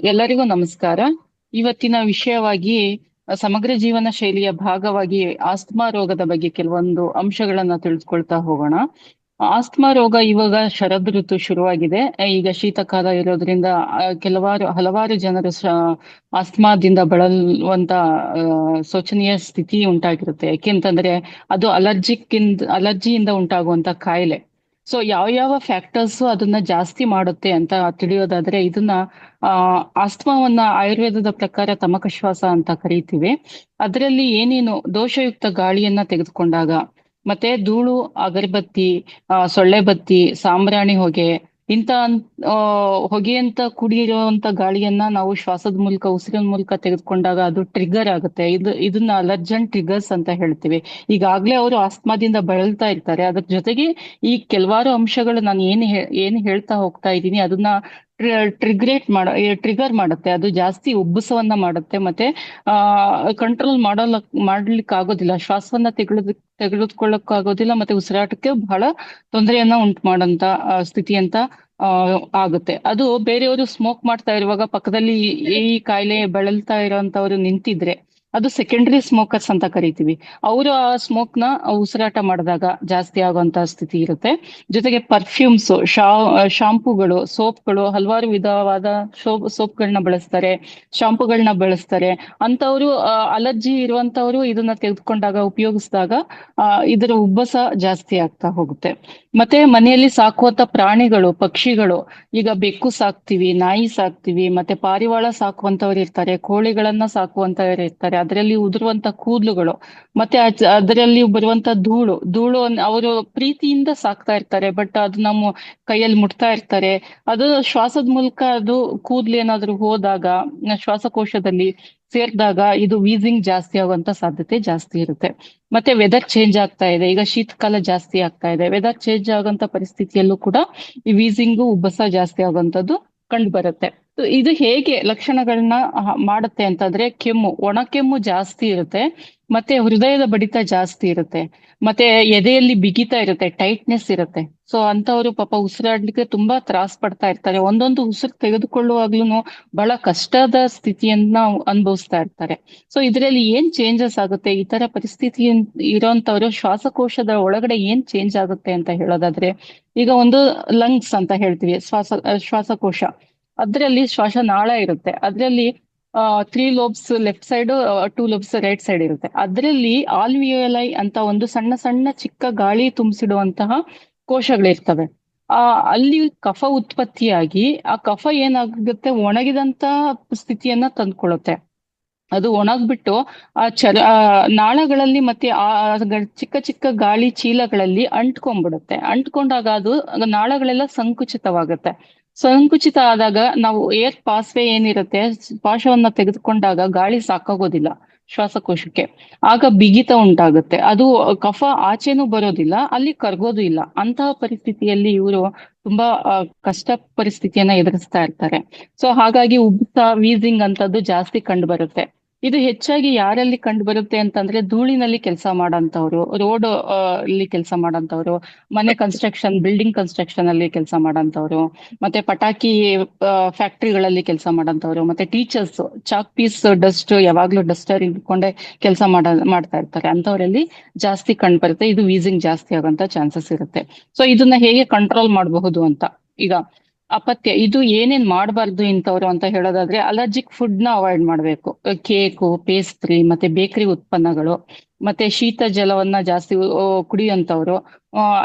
ಎಲ್ಲರಿಗೂ ನಮಸ್ಕಾರ. ಇವತ್ತಿನ ವಿಷಯವಾಗಿ ಸಮಗ್ರ ಜೀವನ ಶೈಲಿಯ ಭಾಗವಾಗಿ ಆಸ್ತಮಾ ರೋಗದ ಬಗ್ಗೆ ಕೆಲವೊಂದು ಅಂಶಗಳನ್ನ ತಿಳಿದುಕೊಳ್ತಾ ಹೋಗೋಣ. ಆಸ್ತಮಾ ರೋಗ ಇವಾಗ ಶರದ್ ಋತು ಶುರುವಾಗಿದೆ. ಈಗ ಶೀತಕಾಲ ಇರೋದ್ರಿಂದ ಹಲವಾರು ಜನರು ಆಸ್ತಮಾದಿಂದ ಬಳಲುವಂತ ಶೋಚನೀಯ ಸ್ಥಿತಿ ಉಂಟಾಗಿರುತ್ತೆ. ಯಾಕೆಂತಂದ್ರೆ ಅದು ಅಲರ್ಜಿಯಿಂದ ಉಂಟಾಗುವಂತ ಕಾಯಿಲೆ. ಸೊ ಯಾವ ಫ್ಯಾಕ್ಟರ್ಸ್ ಅದನ್ನ ಜಾಸ್ತಿ ಮಾಡುತ್ತೆ ಅಂತ ತಿಳಿಯೋದಾದ್ರೆ ಇದನ್ನ ಆಸ್ತಮಾವನ್ನ ಆಯುರ್ವೇದದ ಪ್ರಕಾರ ತಮಕ ಶ್ವಾಸ ಅಂತ ಕರೀತೀವಿ. ಅದರಲ್ಲಿ ಏನೇನು ದೋಷಯುಕ್ತ ಗಾಳಿಯನ್ನ ತೆಗೆದುಕೊಂಡಾಗ, ಮತ್ತೆ ಧೂಳು, ಅಗರಬತ್ತಿ, ಸೊಳ್ಳೆ ಬತ್ತಿ, ಸಾಂಬ್ರಾಣಿ ಹೊಗೆ, ಇಂಥ ಹೊಗೆಯಂತ ಕುಡಿಯಿರುವಂತ ಗಾಳಿಯನ್ನ ನಾವು ಶ್ವಾಸದ ಮೂಲಕ, ಉಸಿರಿನ ಮೂಲಕ ತೆಗೆದುಕೊಂಡಾಗ ಅದು ಟ್ರಿಗರ್ ಆಗುತ್ತೆ. ಇದನ್ನ ಅಲರ್ಜನ್ ಟ್ರಿಗರ್ಸ್ ಅಂತ ಹೇಳ್ತೀವಿ. ಈಗಾಗ್ಲೇ ಅವರು ಆಸ್ತಮಾದಿಂದ ಬಳಲ್ತಾ ಇರ್ತಾರೆ. ಅದ್ರ ಜೊತೆಗೆ ಈ ಕೆಲವಾರು ಅಂಶಗಳು ನಾನು ಏನ್ ಹೇಳ್ತಾ ಹೋಗ್ತಾ ಇದ್ದೀನಿ ಅದನ್ನ ಟ್ರಿಗರ್ ಮಾಡುತ್ತೆ. ಅದು ಜಾಸ್ತಿ ಉಬ್ಬಸವನ್ನ ಮಾಡುತ್ತೆ. ಮತ್ತೆ ಕಂಟ್ರೋಲ್ ಮಾಡ್ಲಿಕ್ಕೆ ಆಗೋದಿಲ್ಲ, ಶ್ವಾಸವನ್ನ ತೆಗೆದುಕೊಳ್ಳಕ್ ಆಗೋದಿಲ್ಲ. ಮತ್ತೆ ಉಸಿರಾಟಕ್ಕೆ ಬಹಳ ತೊಂದರೆಯನ್ನ ಉಂಟು ಮಾಡಂತ ಸ್ಥಿತಿ ಅಂತ ಆಗುತ್ತೆ. ಅದು ಬೇರೆಯವರು ಸ್ಮೋಕ್ ಮಾಡ್ತಾ ಇರುವಾಗ ಪಕ್ಕದಲ್ಲಿ ಈ ಕಾಯಿಲೆ ಬಳಲ್ತಾ ಇರೋಂತವ್ರು ನಿಂತಿದ್ರೆ ಅದು ಸೆಕೆಂಡರಿ ಸ್ಮೋಕರ್ಸ್ ಅಂತ ಕರಿತೀವಿ. ಅವರು ಆ ಸ್ಮೋಕ್ ನ ಉಸಿರಾಟ ಮಾಡಿದಾಗ ಜಾಸ್ತಿ ಆಗುವಂತ ಸ್ಥಿತಿ ಇರುತ್ತೆ. ಜೊತೆಗೆ ಪರ್ಫ್ಯೂಮ್ಸ್, ಶಾಂಪೂಗಳು, ಸೋಪ್ಗಳು, ಹಲವಾರು ವಿಧವಾದ ಸೋಪ್ಗಳನ್ನ ಬಳಸ್ತಾರೆ, ಶಾಂಪೂಗಳನ್ನ ಬಳಸ್ತಾರೆ. ಅಂತವ್ರು ಅಲರ್ಜಿ ಇರುವಂತವ್ರು ಇದನ್ನ ತೆಗೆದುಕೊಂಡಾಗ, ಉಪಯೋಗಿಸಿದಾಗ ಇದರ ಉಬ್ಬಸ ಜಾಸ್ತಿ ಆಗ್ತಾ ಹೋಗುತ್ತೆ. ಮತ್ತೆ ಮನೆಯಲ್ಲಿ ಸಾಕುವಂತ ಪ್ರಾಣಿಗಳು, ಪಕ್ಷಿಗಳು, ಈಗ ಬೆಕ್ಕು ಸಾಕ್ತಿವಿ, ನಾಯಿ ಸಾಕ್ತಿವಿ, ಮತ್ತೆ ಪಾರಿವಾಳ ಸಾಕುವಂತವ್ರು ಇರ್ತಾರೆ, ಕೋಳಿಗಳನ್ನ ಸಾಕುವಂತವ್ರು ಇರ್ತಾರೆ. ಅದರಲ್ಲಿ ಉದುರುವಂತ ಕೂದಲುಗಳು, ಮತ್ತೆ ಅದರಲ್ಲಿ ಬರುವಂತ ಧೂಳು ಅವರು ಪ್ರೀತಿಯಿಂದ ಸಾಕ್ತಾ ಇರ್ತಾರೆ. ಬಟ್ ಅದು ನಮ್ಮ ಕೈಯಲ್ಲಿ ಮುಟ್ತಾ ಇರ್ತಾರೆ. ಅದು ಶ್ವಾಸದ ಮೂಲಕ ಅದು ಕೂದ್ಲು ಏನಾದ್ರು ಹೋದಾಗ, ಶ್ವಾಸಕೋಶದಲ್ಲಿ ಸೇರಿದಾಗ ಇದು ವೀಸಿಂಗ್ ಜಾಸ್ತಿ ಆಗುವಂತ ಸಾಧ್ಯತೆ ಜಾಸ್ತಿ ಇರುತ್ತೆ. ಮತ್ತೆ ವೆದರ್ ಚೇಂಜ್ ಆಗ್ತಾ ಇದೆ. ಈಗ ಶೀತಕಾಲ ಜಾಸ್ತಿ ಆಗ್ತಾ ಇದೆ. ವೆದರ್ ಚೇಂಜ್ ಆಗುವಂತ ಪರಿಸ್ಥಿತಿಯಲ್ಲೂ ಕೂಡ ಈ ವೀಸಿಂಗು, ಉಬ್ಬಸ ಜಾಸ್ತಿ ಆಗುವಂತದ್ದು ಕಂಡು ಬರುತ್ತೆ. ಇದು ಹೇಗೆ ಲಕ್ಷಣಗಳನ್ನ ಮಾಡುತ್ತೆ ಅಂತಂದ್ರೆ, ಒಣ ಕೆಮ್ಮು ಜಾಸ್ತಿ ಇರುತ್ತೆ, ಮತ್ತೆ ಹೃದಯದ ಬಡಿತ ಜಾಸ್ತಿ ಇರುತ್ತೆ, ಮತ್ತೆ ಎದೆಯಲ್ಲಿ ಬಿಗಿತಾ ಇರುತ್ತೆ, ಟೈಟ್ನೆಸ್ ಇರುತ್ತೆ. ಸೊ ಅಂತವ್ರು ಪಾಪ ಉಸಿರಾಡ್ಲಿಕ್ಕೆ ತುಂಬಾ ತ್ರಾಸ್ ಪಡ್ತಾ ಇರ್ತಾರೆ. ಒಂದೊಂದು ಉಸಿರು ತೆಗೆದುಕೊಳ್ಳುವಾಗ್ಲೂ ಬಹಳ ಕಷ್ಟದ ಸ್ಥಿತಿಯನ್ನ ಅನುಭವಿಸ್ತಾ ಇರ್ತಾರೆ. ಸೊ ಇದರಲ್ಲಿ ಏನ್ ಚೇಂಜಸ್ ಆಗುತ್ತೆ, ಈ ತರ ಪರಿಸ್ಥಿತಿ ಇರೋಂತವ್ರು ಶ್ವಾಸಕೋಶದ ಒಳಗಡೆ ಏನ್ ಚೇಂಜ್ ಆಗುತ್ತೆ ಅಂತ ಹೇಳೋದಾದ್ರೆ, ಈಗ ಒಂದು ಲಂಗ್ಸ್ ಅಂತ ಹೇಳ್ತೀವಿ, ಶ್ವಾಸಕೋಶ. ಅದ್ರಲ್ಲಿ ಶ್ವಾಸನಾಳ ಇರುತ್ತೆ. ಅದ್ರಲ್ಲಿ 3 lobes left side, 2 lobes right side ಇರುತ್ತೆ. ಅದರಲ್ಲಿ ಆಲ್ವಿಯೋಲೈ ಅಂತ ಒಂದು ಸಣ್ಣ ಸಣ್ಣ ಚಿಕ್ಕ ಗಾಳಿ ತುಂಬಿಸಿಡುವಂತಹ ಕೋಶಗಳಿರ್ತವೆ. ಅಲ್ಲಿ ಕಫ ಉತ್ಪತ್ತಿಯಾಗಿ ಆ ಕಫ ಏನಾಗುತ್ತೆ, ಒಣಗಿದಂತ ಸ್ಥಿತಿಯನ್ನ ತಂದ್ಕೊಳ್ಳುತ್ತೆ. ಅದು ಒಣಗ್ಬಿಟ್ಟು ನಾಳಗಳಲ್ಲಿ ಮತ್ತೆ ಚಿಕ್ಕ ಚಿಕ್ಕ ಗಾಳಿ ಚೀಲಗಳಲ್ಲಿ ಅಂಟ್ಕೊಂಡ್ಬಿಡುತ್ತೆ. ಅಂಟ್ಕೊಂಡಾಗ ಅದು ನಾಳಗಳೆಲ್ಲ ಸಂಕುಚಿತವಾಗುತ್ತೆ. ಸಂಕುಚಿತ ಆದಾಗ ನಾವು ಏರ್ ಪಾಸ್ವೇ ಏನಿರುತ್ತೆ, ಶ್ವಾಸವನ್ನ ತೆಗೆದುಕೊಂಡಾಗ ಗಾಳಿ ಸಾಕಾಗೋದಿಲ್ಲ ಶ್ವಾಸಕೋಶಕ್ಕೆ. ಆಗ ಬಿಗಿತ ಉಂಟಾಗುತ್ತೆ. ಅದು ಕಫ ಆಚೆನೂ ಬರೋದಿಲ್ಲ, ಅಲ್ಲಿ ಕರ್ಗೋದು ಇಲ್ಲ. ಅಂತಹ ಪರಿಸ್ಥಿತಿಯಲ್ಲಿ ಇವರು ತುಂಬಾ ಕಷ್ಟ ಪರಿಸ್ಥಿತಿಯನ್ನ ಎದುರಿಸ್ತಾ ಇರ್ತಾರೆ. ಸೊ ಹಾಗಾಗಿ ಉಬ್ಬಸ, ವೀಸಿಂಗ್ ಅಂತದ್ದು ಜಾಸ್ತಿ ಕಂಡು ಬರುತ್ತೆ. ಇದು ಹೆಚ್ಚಾಗಿ ಯಾರಲ್ಲಿ ಕಂಡು ಬರುತ್ತೆ ಅಂತಂದ್ರೆ, ಧೂಳಿನಲ್ಲಿ ಕೆಲಸ ಮಾಡಂತವ್ರು, ರೋಡ್ ಅಲ್ಲಿ ಕೆಲಸ ಮಾಡಂತವ್ರು, ಮನೆ ಕನ್ಸ್ಟ್ರಕ್ಷನ್, ಬಿಲ್ಡಿಂಗ್ ಕನ್ಸ್ಟ್ರಕ್ಷನ್ ಅಲ್ಲಿ ಕೆಲಸ ಮಾಡಂತವ್ರು, ಮತ್ತೆ ಪಟಾಕಿ ಫ್ಯಾಕ್ಟ್ರಿಗಳಲ್ಲಿ ಕೆಲಸ ಮಾಡಂತವ್ರು, ಮತ್ತೆ ಟೀಚರ್ಸ್ ಚಾಕ್ ಪೀಸ್ ಡಸ್ಟ್ ಯಾವಾಗ್ಲೂ ಡಸ್ಟರ್ ಇಟ್ಕೊಂಡೆ ಕೆಲಸ ಮಾಡ್ತಾ ಇರ್ತಾರೆ. ಅಂತವರಲ್ಲಿ ಜಾಸ್ತಿ ಕಂಡು ಬರುತ್ತೆ. ಇದು ವೀಸಿಂಗ್ ಜಾಸ್ತಿ ಆಗೋಂತ ಚಾನ್ಸಸ್ ಇರುತ್ತೆ. ಸೊ ಇದನ್ನ ಹೇಗೆ ಕಂಟ್ರೋಲ್ ಮಾಡಬಹುದು ಅಂತ, ಈಗ ಅಪತ್ಯ ಇದು ಏನೇನ್ ಮಾಡಬಾರ್ದು ಇಂಥವ್ರು ಅಂತ ಹೇಳೋದಾದ್ರೆ, ಅಲರ್ಜಿಕ್ ಫುಡ್ ನ ಅವಾಯ್ಡ್ ಮಾಡ್ಬೇಕು. ಕೇಕು, ಪೇಸ್ಟ್ರಿ, ಮತ್ತೆ ಬೇಕರಿ ಉತ್ಪನ್ನಗಳು, ಮತ್ತೆ ಶೀತ ಜಲವನ್ನ ಜಾಸ್ತಿ ಕುಡಿಯುವಂತವ್ರು,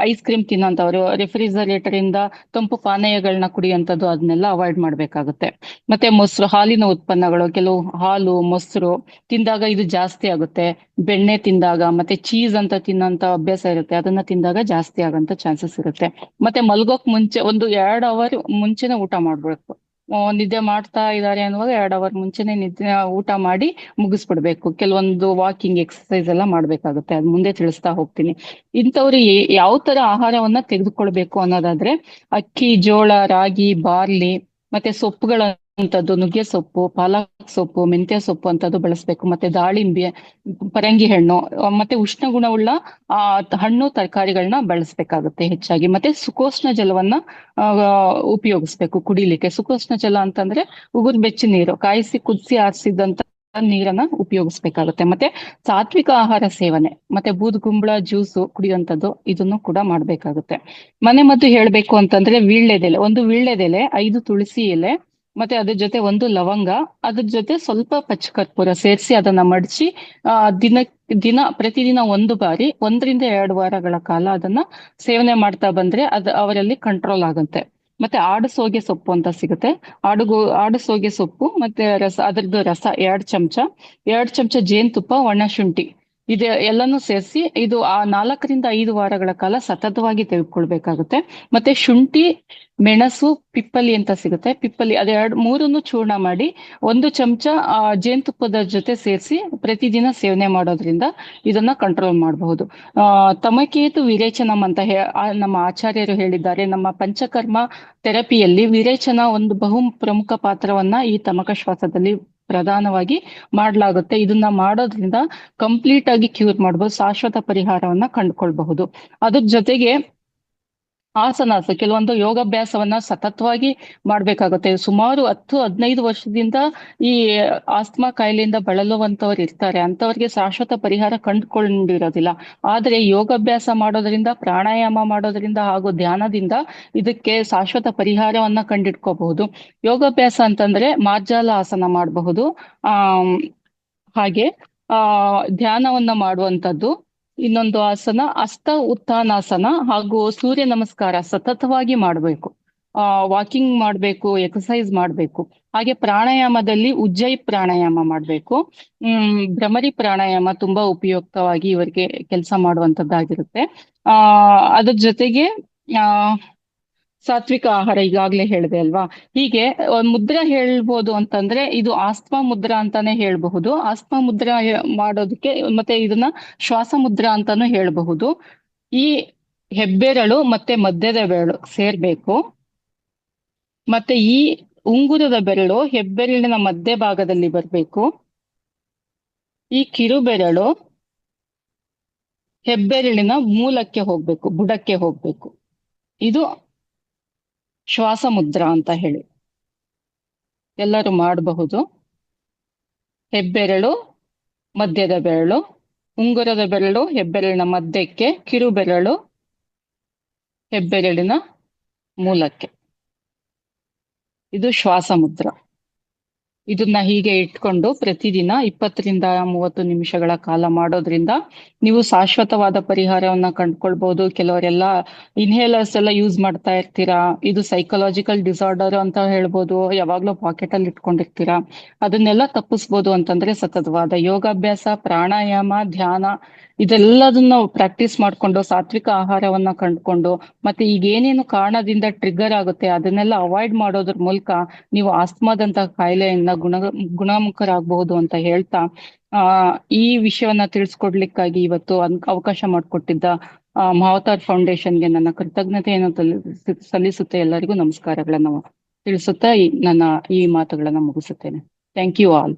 ಐಸ್ ಕ್ರೀಮ್ ತಿನ್ನೋಂಥವ್ರು, ರೆಫ್ರಿಜರೇಟರ್ ಇಂದ ತಂಪು ಪಾನೀಯಗಳನ್ನ ಕುಡಿಯುವಂಥದ್ದು, ಅದನ್ನೆಲ್ಲ ಅವಾಯ್ಡ್ ಮಾಡ್ಬೇಕಾಗುತ್ತೆ. ಮತ್ತೆ ಮೊಸರು, ಹಾಲಿನ ಉತ್ಪನ್ನಗಳು, ಕೆಲವು ಹಾಲು, ಮೊಸರು ತಿಂದಾಗ ಇದು ಜಾಸ್ತಿ ಆಗುತ್ತೆ. ಬೆಣ್ಣೆ ತಿಂದಾಗ, ಮತ್ತೆ ಚೀಸ್ ಅಂತ ತಿನ್ನೋಂತ ಅಭ್ಯಾಸ ಇರುತ್ತೆ, ಅದನ್ನ ತಿಂದಾಗ ಜಾಸ್ತಿ ಆಗಂತ ಚಾನ್ಸಸ್ ಇರುತ್ತೆ. ಮತ್ತೆ ಮಲ್ಗೋಕ್ ಮುಂಚೆ 1-2 ಅವರ್ ಮುಂಚೆನೆ ಊಟ ಮಾಡ್ಬೇಕು. ನಿದ್ದೆ ಮಾಡ್ತಾ ಇದ್ದಾರೆ ಅನ್ನುವಾಗ 2 ಅವರ್ ಮುಂಚೆನೆ ಊಟ ಮಾಡಿ ಮುಗಿಸ್ಬಿಡ್ಬೇಕು. ಕೆಲವೊಂದು ವಾಕಿಂಗ್, ಎಕ್ಸರ್ಸೈಸ್ ಎಲ್ಲ ಮಾಡ್ಬೇಕಾಗುತ್ತೆ. ಅದ್ ಮುಂದೆ ತಿಳಿಸ್ತಾ ಹೋಗ್ತೀನಿ. ಇಂಥವ್ರು ಯಾವ ತರ ಆಹಾರವನ್ನ ತೆಗೆದುಕೊಳ್ಬೇಕು ಅನ್ನೋದಾದ್ರೆ, ಅಕ್ಕಿ, ಜೋಳ, ರಾಗಿ, ಬಾರ್ಲಿ, ಮತ್ತೆ ಸೊಪ್ಪುಗಳನ್ನ ಅಂತದ್ದು ನುಗ್ಗೆ ಸೊಪ್ಪು, ಪಾಲಕ್ ಸೊಪ್ಪು, ಮೆಂತ್ಯ ಸೊಪ್ಪು ಅಂತದ್ದು ಬಳಸಬೇಕು. ಮತ್ತೆ ದಾಳಿಂಬೆ, ಪರಂಗಿ ಹಣ್ಣು, ಮತ್ತೆ ಉಷ್ಣ ಗುಣವುಳ್ಳ ಹಣ್ಣು ತರಕಾರಿಗಳನ್ನ ಬಳಸಬೇಕಾಗುತ್ತೆ ಹೆಚ್ಚಾಗಿ. ಮತ್ತೆ ಸುಕೋಷ್ಣ ಜಲವನ್ನ ಆ ಉಪಯೋಗಿಸ್ಬೇಕು ಕುಡಿಲಿಕ್ಕೆ. ಸುಕೋಷ್ಣ ಜಲ ಅಂತಂದ್ರೆ ಉಗುರು ಬೆಚ್ಚ ನೀರು, ಕಾಯಿಸಿ ಕುದಿಸಿ ಆರಿಸಿದಂತ ನೀರನ್ನ ಉಪಯೋಗಿಸ್ಬೇಕಾಗುತ್ತೆ. ಮತ್ತೆ ಸಾತ್ವಿಕ ಆಹಾರ ಸೇವನೆ, ಮತ್ತೆ ಬೂದುಗುಂಬಳ ಜ್ಯೂಸು ಕುಡಿಯುವಂಥದ್ದು ಇದನ್ನು ಕೂಡ ಮಾಡ್ಬೇಕಾಗುತ್ತೆ. ಮನೆ ಮದ್ದು ಹೇಳ್ಬೇಕು ಅಂತಂದ್ರೆ ವೀಳ್ಯದೆಲೆ, ಒಂದು ವೀಳ್ಯದೆಲೆ, 5 ತುಳಸಿ ಎಲೆ, ಮತ್ತೆ ಅದ್ರ ಜೊತೆ ಒಂದು ಲವಂಗ, ಅದ್ರ ಜೊತೆ ಸ್ವಲ್ಪ ಪಚ್ಚಕರ್ಪೂರ ಸೇರಿಸಿ ಅದನ್ನ ಮಡಚಿ ಪ್ರತಿದಿನ 1 ಬಾರಿ 1 ರಿಂದ 2 ವಾರಗಳ ಕಾಲ ಅದನ್ನ ಸೇವನೆ ಮಾಡ್ತಾ ಬಂದ್ರೆ ಅವರಲ್ಲಿ ಕಂಟ್ರೋಲ್ ಆಗುತ್ತೆ. ಮತ್ತೆ ಆಡಸೋಗೆ ಸೊಪ್ಪು ಅಂತ ಸಿಗುತ್ತೆ. ಆಡಸೋಗೆ ಸೊಪ್ಪು ಮತ್ತೆ ಅದ್ರದ್ದು ರಸ 2 ಚಮಚ ಜೇನುತುಪ್ಪ, ಒಣ ಶುಂಠಿ ಎಲ್ಲಾನು ಸೇರಿಸಿ ಇದು 4 ರಿಂದ 5 ವಾರಗಳ ಕಾಲ ಸತತವಾಗಿ ತೆಗೆದುಕೊಳ್ಬೇಕಾಗುತ್ತೆ. ಮತ್ತೆ ಶುಂಠಿ, ಮೆಣಸು, ಪಿಪ್ಪಲಿ ಅಂತ ಸಿಗುತ್ತೆ, ಪಿಪ್ಪಲಿ ಮೂರನ್ನು ಚೂರ್ಣ ಮಾಡಿ 1 ಚಮಚ ಜೇನುತುಪ್ಪದ ಜೊತೆ ಸೇರಿಸಿ ಪ್ರತಿದಿನ ಸೇವನೆ ಮಾಡೋದ್ರಿಂದ ಇದನ್ನ ಕಂಟ್ರೋಲ್ ಮಾಡಬಹುದು. ತಮಕೇತು ವಿರೇಚನಂ ಅಂತ ನಮ್ಮ ಆಚಾರ್ಯರು ಹೇಳಿದ್ದಾರೆ. ನಮ್ಮ ಪಂಚಕರ್ಮ ಥೆರಪಿಯಲ್ಲಿ ವಿರೇಚನ ಒಂದು ಬಹು ಪ್ರಮುಖ ಪಾತ್ರವನ್ನ ಈ ತಮಕ ಶ್ವಾಸದಲ್ಲಿ ಪ್ರಧಾನವಾಗಿ ಮಾಡಲಾಗುತ್ತೆ. ಇದನ್ನ ಮಾಡೋದ್ರಿಂದ ಕಂಪ್ಲೀಟ್ ಆಗಿ ಕ್ಯೂರ್ ಮಾಡಬಹುದು, ಶಾಶ್ವತ ಪರಿಹಾರವನ್ನ ಕಂಡುಕೊಳ್ಬಹುದು. ಅದ್ರ ಜೊತೆಗೆ ಆಸನಾಸ, ಕೆಲವೊಂದು ಯೋಗಾಭ್ಯಾಸವನ್ನ ಸತತವಾಗಿ ಮಾಡ್ಬೇಕಾಗುತ್ತೆ. ಸುಮಾರು 10-15 ವರ್ಷದಿಂದ ಈ ಆಸ್ತಮಾ ಕಾಯಿಲೆಯಿಂದ ಬಳಲುವಂತವ್ರು ಇರ್ತಾರೆ, ಅಂತವ್ರಿಗೆ ಶಾಶ್ವತ ಪರಿಹಾರ ಕಂಡುಕೊಂಡಿರೋದಿಲ್ಲ. ಆದ್ರೆ ಯೋಗಾಭ್ಯಾಸ ಮಾಡೋದ್ರಿಂದ, ಪ್ರಾಣಾಯಾಮ ಮಾಡೋದ್ರಿಂದ ಹಾಗೂ ಧ್ಯಾನದಿಂದ ಇದಕ್ಕೆ ಶಾಶ್ವತ ಪರಿಹಾರವನ್ನ ಕಂಡಿಡ್ಕೋಬಹುದು. ಯೋಗಾಭ್ಯಾಸ ಅಂತಂದ್ರೆ ಮಾರ್ಜಾಲ ಆಸನ ಮಾಡಬಹುದು, ಹಾಗೆ ಧ್ಯಾನವನ್ನ ಮಾಡುವಂಥದ್ದು. ಇನ್ನೊಂದು ಆಸನ ಹಸ್ತ ಉತ್ಥಾನಾಸನ ಹಾಗೂ ಸೂರ್ಯ ನಮಸ್ಕಾರ ಸತತವಾಗಿ ಮಾಡಬೇಕು. ವಾಕಿಂಗ್ ಮಾಡಬೇಕು, ಎಕ್ಸಸೈಸ್ ಮಾಡಬೇಕು. ಹಾಗೆ ಪ್ರಾಣಾಯಾಮದಲ್ಲಿ ಉಜ್ಜಯಿ ಪ್ರಾಣಾಯಾಮ ಮಾಡಬೇಕು. ಭ್ರಮರಿ ಪ್ರಾಣಾಯಾಮ ತುಂಬಾ ಉಪಯುಕ್ತವಾಗಿ ಇವರಿಗೆ ಕೆಲಸ ಮಾಡುವಂತದ್ದಾಗಿರುತ್ತೆ. ಅದ್ರ ಜೊತೆಗೆ ಸಾತ್ವಿಕ ಆಹಾರ ಈಗಾಗ್ಲೇ ಹೇಳಿದೆ ಅಲ್ವಾ. ಹೀಗೆ ಮುದ್ರಾ ಹೇಳ್ಬೋದು ಅಂತಂದ್ರೆ ಇದು ಆಸ್ತಮಾ ಮುದ್ರಾ ಅಂತಾನೆ ಹೇಳ್ಬಹುದು. ಆಸ್ತಮಾ ಮುದ್ರಾ ಮಾಡೋದಕ್ಕೆ ಮತ್ತೆ ಇದನ್ನ ಶ್ವಾಸ ಮುದ್ರಾ ಅಂತಾನು ಹೇಳ್ಬಹುದು. ಈ ಹೆಬ್ಬೆರಳು ಮತ್ತೆ ಮಧ್ಯದ ಬೆರಳು ಸೇರ್ಬೇಕು. ಮತ್ತೆ ಈ ಉಂಗುರದ ಬೆರಳು ಹೆಬ್ಬೆರಳಿನ ಮಧ್ಯ ಭಾಗದಲ್ಲಿ ಬರ್ಬೇಕು. ಈ ಕಿರುಬೆರಳು ಹೆಬ್ಬೆರಳಿನ ಮೂಲಕ್ಕೆ ಹೋಗ್ಬೇಕು, ಬುಡಕ್ಕೆ ಹೋಗ್ಬೇಕು. ಇದು ಶ್ವಾಸ ಮುದ್ರಾ ಅಂತ ಹೇಳಿ ಎಲ್ಲರೂ ಮಾಡಬಹುದು. ಹೆಬ್ಬೆರಳು, ಮಧ್ಯದ ಬೆರಳು, ಉಂಗುರದ ಬೆರಳು ಹೆಬ್ಬೆರಳಿನ ಮಧ್ಯಕ್ಕೆ, ಕಿರುಬೆರಳು ಹೆಬ್ಬೆರಳಿನ ಮೂಲಕ್ಕೆ. ಇದು ಶ್ವಾಸ ಮುದ್ರಾ. ಇದನ್ನ ಹೀಗೆ ಇಟ್ಕೊಂಡು ಪ್ರತಿದಿನ 20 ರಿಂದ 30 ನಿಮಿಷಗಳ ಕಾಲ ಮಾಡೋದ್ರಿಂದ ನೀವು ಶಾಶ್ವತವಾದ ಪರಿಹಾರವನ್ನ ಕಂಡುಕೊಳ್ಬಹುದು. ಕೆಲವರೆಲ್ಲ ಇನ್ಹೇಲರ್ಸ್ ಎಲ್ಲ ಯೂಸ್ ಮಾಡ್ತಾ ಇರ್ತೀರಾ, ಇದು ಸೈಕಲಾಜಿಕಲ್ ಡಿಸಾರ್ಡರ್ ಅಂತ ಹೇಳ್ಬೋದು, ಯಾವಾಗ್ಲೂ ಪಾಕೆಟ್ ಅಲ್ಲಿ ಇಟ್ಕೊಂಡಿರ್ತೀರಾ. ಅದನ್ನೆಲ್ಲ ತಪ್ಪಿಸ್ಬೋದು ಅಂತಂದ್ರೆ ಸತತವಾದ ಯೋಗಾಭ್ಯಾಸ, ಪ್ರಾಣಾಯಾಮ, ಧ್ಯಾನ ಇದೆಲ್ಲದನ್ನ ಪ್ರಾಕ್ಟೀಸ್ ಮಾಡ್ಕೊಂಡು ಸಾತ್ವಿಕ ಆಹಾರವನ್ನ ಕಂಡುಕೊಂಡು ಮತ್ತೆ ಈಗ ಏನೇನು ಕಾರಣದಿಂದ ಟ್ರಿಗರ್ ಆಗುತ್ತೆ ಅದನ್ನೆಲ್ಲ ಅವಾಯ್ಡ್ ಮಾಡೋದ್ರ ಮೂಲಕ ನೀವು ಆಸ್ತಮಾದಂತಹ ಕಾಯಿಲೆಯಿಂದ ಗುಣಮುಖರಾಗಬಹುದು ಅಂತ ಹೇಳ್ತಾ ಈ ವಿಷಯವನ್ನ ತಿಳಿಸ್ಕೊಡ್ಲಿಕ್ಕಾಗಿ ಇವತ್ತು ಅವಕಾಶ ಮಾಡಿಕೊಟ್ಟಿದ್ದ ಮಹಾವತಾರ್ ಫೌಂಡೇಶನ್ಗೆ ನನ್ನ ಕೃತಜ್ಞತೆಯನ್ನು ಸಲ್ಲಿಸುತ್ತೆ. ಎಲ್ಲರಿಗೂ ನಮಸ್ಕಾರಗಳನ್ನ ತಿಳಿಸುತ್ತಾ ನನ್ನ ಈ ಮಾತುಗಳನ್ನ ಮುಗಿಸುತ್ತೇನೆ. Thank you all.